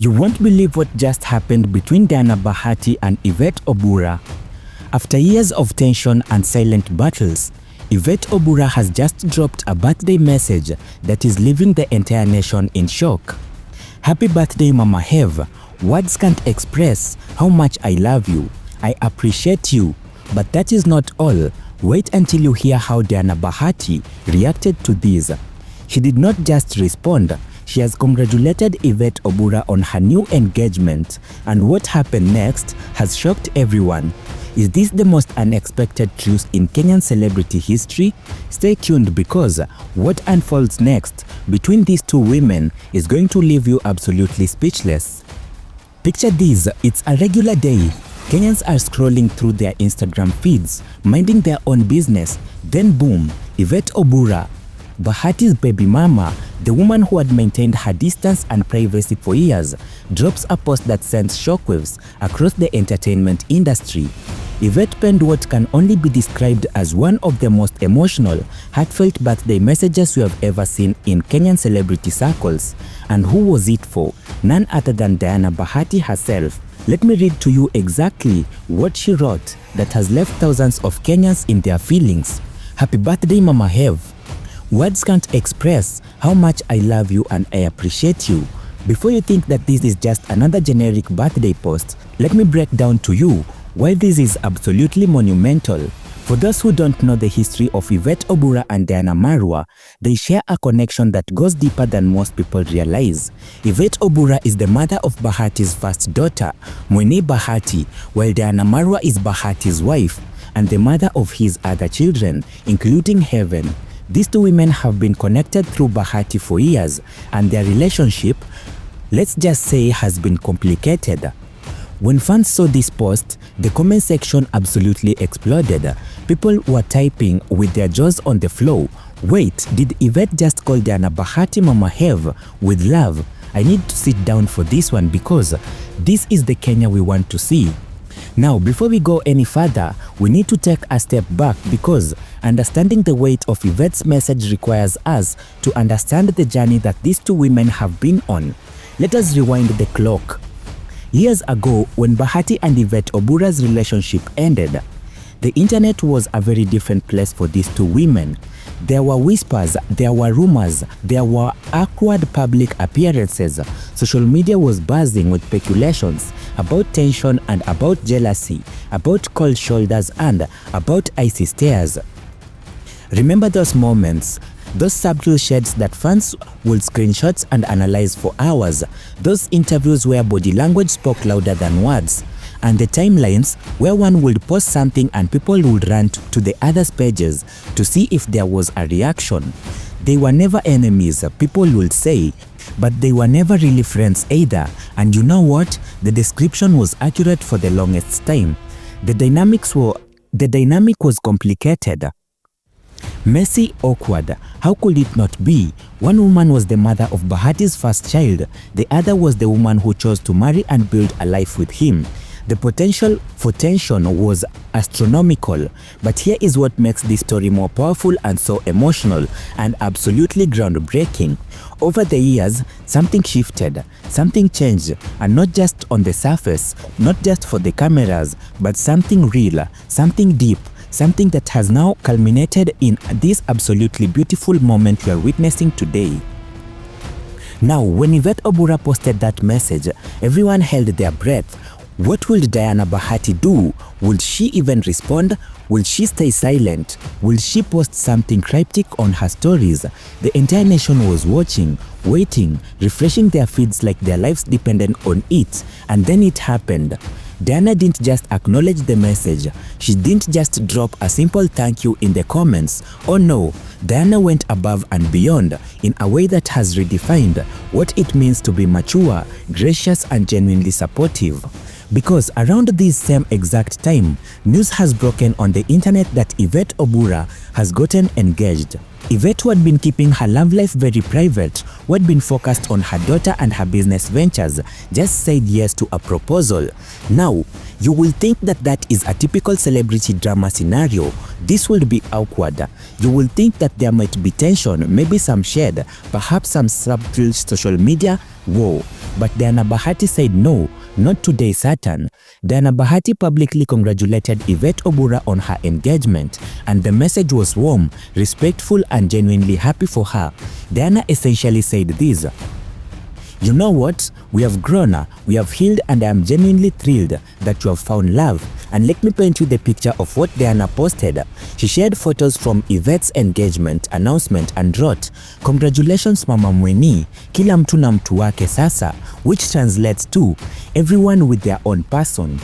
You won't believe what just happened between Diana Bahati and Yvette Obura. After years of tension and silent battles, Yvette Obura has just dropped a birthday message that is leaving the entire nation in shock. Happy birthday, Mama Hev. Words can't express how much I love you. I appreciate you. But that is not all. Wait until you hear how Diana Bahati reacted to this. She did not just respond. She has congratulated Yvette Obura on her new engagement, and what happened next has shocked everyone. Is this the most unexpected truth in Kenyan celebrity history? Stay tuned because what unfolds next between these two women is going to leave you absolutely speechless. Picture this, it's a regular day. Kenyans are scrolling through their Instagram feeds, minding their own business. Then boom, Yvette Obura, Bahati's baby mama, the woman who had maintained her distance and privacy for years, drops a post that sends shockwaves across the entertainment industry. Yvette penned what can only be described as one of the most emotional, heartfelt birthday messages we have ever seen in Kenyan celebrity circles. And who was it for? None other than Diana Bahati herself. Let me read to you exactly what she wrote that has left thousands of Kenyans in their feelings. Happy birthday, Mama Hev. Words can't express how much I love you and I appreciate you. Before you think that this is just another generic birthday post, let me break down to you why this is absolutely monumental. For those who don't know the history of Yvette Obura and Diana Marwa, they share a connection that goes deeper than most people realize. Yvette Obura is the mother of Bahati's first daughter, Mueni Bahati, while Diana Marwa is Bahati's wife and the mother of his other children, including Heaven. These two women have been connected through Bahati for years, and their relationship, let's just say, has been complicated. When fans saw this post, the comment section absolutely exploded. People were typing with their jaws on the floor. Wait, did Yvette just call Diana Bahati Mama Hev with love? I need to sit down for this one because this is the Kenya we want to see. Now, before we go any further, we need to take a step back because understanding the weight of Yvette's message requires us to understand the journey that these two women have been on. Let us rewind the clock. Years ago, when Bahati and Yvette Obura's relationship ended, the internet was a very different place for these two women. There were whispers, there were rumors, there were awkward public appearances. Social media was buzzing with speculations about tension and about jealousy, about cold shoulders and about icy stares. Remember those moments? Those subtle shades that fans would screenshot and analyze for hours. Those interviews where body language spoke louder than words. And the timelines where one would post something and people would run to the other's pages to see if there was a reaction. They were never enemies, people would say, but they were never really friends either. And you know what? The description was accurate for the longest time. The dynamic was complicated. Messy, awkward. How could it not be? One woman was the mother of Bahati's first child. The other was the woman who chose to marry and build a life with him. The potential for tension was astronomical, but here is what makes this story more powerful and so emotional and absolutely groundbreaking. Over the years, something shifted, something changed, and not just on the surface, not just for the cameras, but something real, something deep, something that has now culminated in this absolutely beautiful moment we are witnessing today. Now, when Yvette Obura posted that message, everyone held their breath. What will Diana Bahati do? Will she even respond? Will she stay silent? Will she post something cryptic on her stories? The entire nation was watching, waiting, refreshing their feeds like their lives depended on it. And then it happened. Diana didn't just acknowledge the message. She didn't just drop a simple thank you in the comments. Oh no, Diana went above and beyond in a way that has redefined what it means to be mature, gracious, and genuinely supportive. Because around this same exact time, news has broken on the internet that Yvette Obura has gotten engaged. Yvette, who had been keeping her love life very private, who had been focused on her daughter and her business ventures, just said yes to a proposal. Now, you will think that that is a typical celebrity drama scenario. This will be awkward. You will think that there might be tension, maybe some shade, perhaps some subtle social media Whoa, but Diana Bahati said no, not today, Satan. Diana Bahati publicly congratulated Yvette Obura on her engagement, and the message was warm, respectful, and genuinely happy for her. Diana essentially said this: "You know what? We have grown, we have healed, and I am genuinely thrilled that you have found love." And let me paint you the picture of what Diana posted. She shared photos from Yvette's engagement announcement and wrote, "Congratulations Mama Mueni, kila mtu na mtu wake sasa," which translates to everyone with their own person.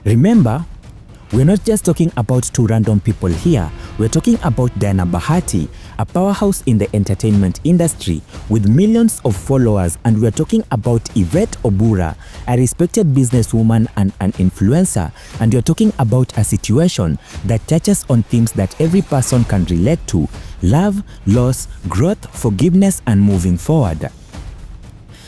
Remember, we're not just talking about two random people here, we're talking about Diana Bahati, a powerhouse in the entertainment industry with millions of followers, and we're talking about Yvette Obura, a respected businesswoman and an influencer, and you're talking about a situation that touches on themes that every person can relate to: love, loss, growth, forgiveness, and moving forward.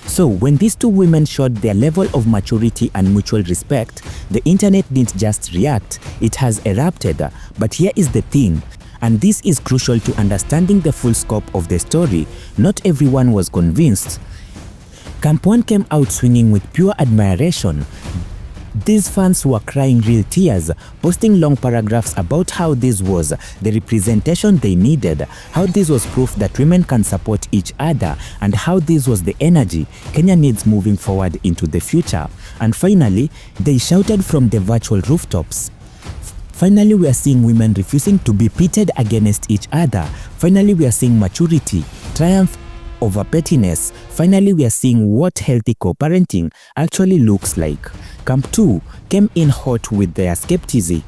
So when these two women showed their level of maturity and mutual respect, the internet didn't just react, it has erupted. But here is the thing, and this is crucial to understanding the full scope of the story: not everyone was convinced. Camp One came out swinging with pure admiration. These fans were crying real tears, posting long paragraphs about how this was the representation they needed, how this was proof that women can support each other, and how this was the energy Kenya needs moving forward into the future. And finally, they shouted from the virtual rooftops. Finally, we are seeing women refusing to be pitted against each other. Finally, we are seeing maturity, triumph over pettiness. Finally, we are seeing what healthy co-parenting actually looks like. Camp 2 came in hot with their skepticism.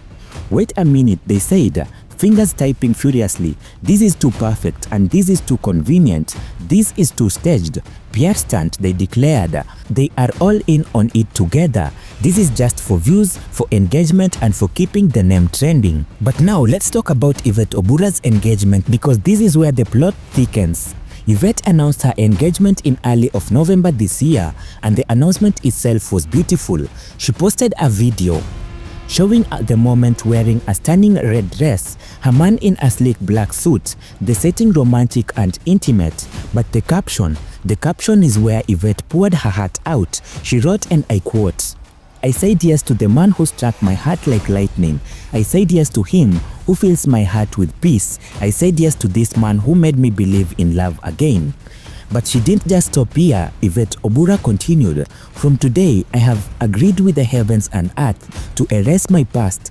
"Wait a minute," they said, fingers typing furiously. "This is too perfect, and this is too convenient. This is too staged. PR stunt," they declared. "They are all in on it together. This is just for views, for engagement, and for keeping the name trending." But now let's talk about Yvette Obura's engagement, because this is where the plot thickens. Yvette announced her engagement in early of November this year, and the announcement itself was beautiful. She posted a video showing at the moment wearing a stunning red dress, her man in a sleek black suit, the setting romantic and intimate. But the caption is where Yvette poured her heart out. She wrote, and I quote, "I said yes to the man who struck my heart like lightning. I said yes to him who fills my heart with peace. I said yes to this man who made me believe in love again." But she didn't just stop here. Yvette Obura continued, "From today, I have agreed with the heavens and earth to erase my past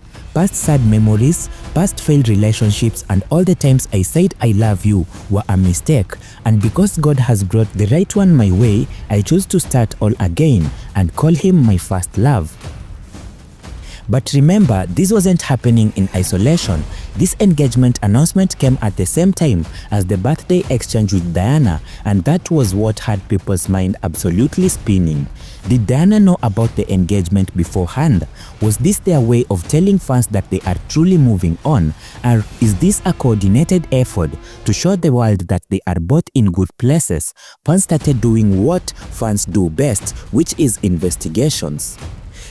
sad memories, past failed relationships, and all the times I said I love you were a mistake. And because God has brought the right one my way, I choose to start all again and call him my first love." But remember, this wasn't happening in isolation. This engagement announcement came at the same time as the birthday exchange with Diana, and that was what had people's mind absolutely spinning. Did Diana know about the engagement beforehand? Was this their way of telling fans that they are truly moving on? Or is this a coordinated effort to show the world that they are both in good places? Fans started doing what fans do best, which is investigations.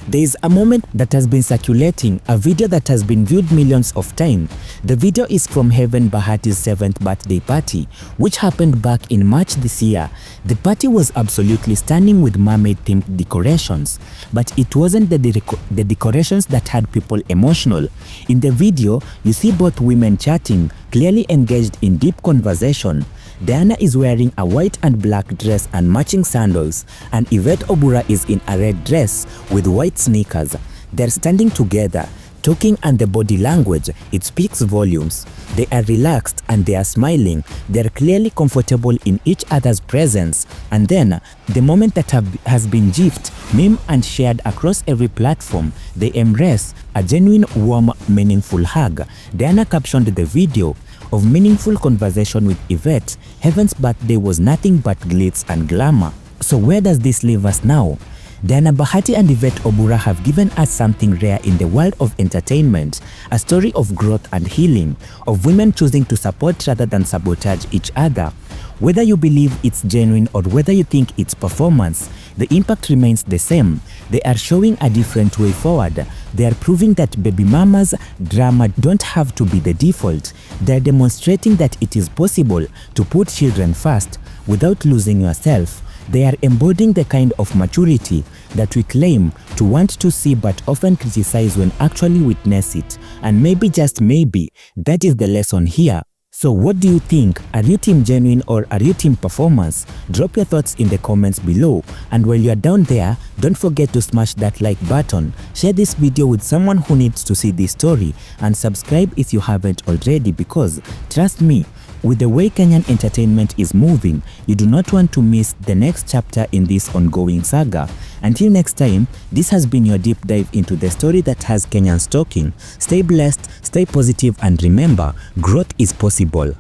There is a moment that has been circulating, a video that has been viewed millions of times. The video is from Yvette Bahati's 7th birthday party, which happened back in March this year. The party was absolutely stunning with mermaid-themed decorations, but it wasn't the decorations that had people emotional. In the video, you see both women chatting, clearly engaged in deep conversation. Diana is wearing a white and black dress and matching sandals, and Yvette Obura is in a red dress with white sneakers. They're standing together, talking, and the body language, it speaks volumes. They are relaxed and they are smiling. They're clearly comfortable in each other's presence. And then, the moment that has been gifted, memed, and shared across every platform, they embrace a genuine, warm, meaningful hug. Diana captioned the video of meaningful conversation with Yvette. Heaven's birthday was nothing but glitz and glamour. So where does this leave us now? Diana Bahati and Yvette Obura have given us something rare in the world of entertainment, a story of growth and healing, of women choosing to support rather than sabotage each other. Whether you believe it's genuine or whether you think it's performance, the impact remains the same. They are showing a different way forward. They are proving that baby mama's drama don't have to be the default. They are demonstrating that it is possible to put children first without losing yourself. They are embodying the kind of maturity that we claim to want to see but often criticize when actually witness it. And maybe, just maybe, that is the lesson here. So what do you think? Are you team genuine or are you team performance? Drop your thoughts in the comments below. And while you are down there, don't forget to smash that like button, share this video with someone who needs to see this story, and subscribe if you haven't already, because trust me, with the way Kenyan entertainment is moving, you do not want to miss the next chapter in this ongoing saga. Until next time, this has been your deep dive into the story that has Kenyans talking. Stay blessed, stay positive, and remember, growth is possible.